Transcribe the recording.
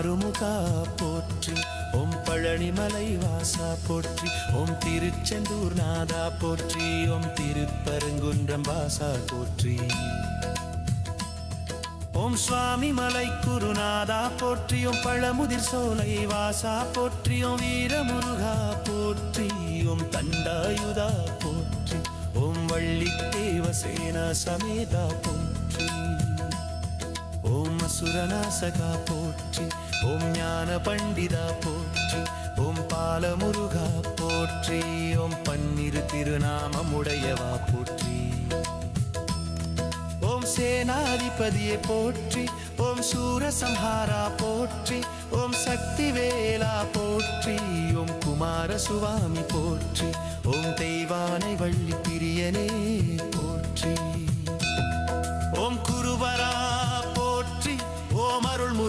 ஆறுமுகா போற்றி, ஓம் பழனிமலை வாசா போற்றி, ஓம் திருச்செந்தூர் நாதா போற்றி, ஓம் திருப்பரங்குன்றம் வாசா போற்றி, ஓம் சுவாமி மலை குருநாதா போற்றி, ஓம் பழமுதிர் சோலை வாசா போற்றி, ஓம் வீரமுருகா போற்றி, ஓம் தண்டாயுதா போற்றி, ஓம் வள்ளி தேவசேனா சமேதா போற்றி, ஓம் அசுரநாசகா போற்றி, ஓம் ஞான பண்டிதா போற்றி, ஓம் பாலமுருகா போற்றி, ஓம் பன்னிரு திருநாமமுடையவா போற்றி, ஓம் சேனாதிபதியே போற்றி, ஓம் சூரசம்ஹாரா போற்றி, ஓம் சக்திவேலா போற்றி, ஓம் குமார சுவாமி போற்றி, ஓம் தெய்வானை வள்ளி பிரியனே போற்றி, ஓம் குருவரா போற்றி, ஓம் அருள்மு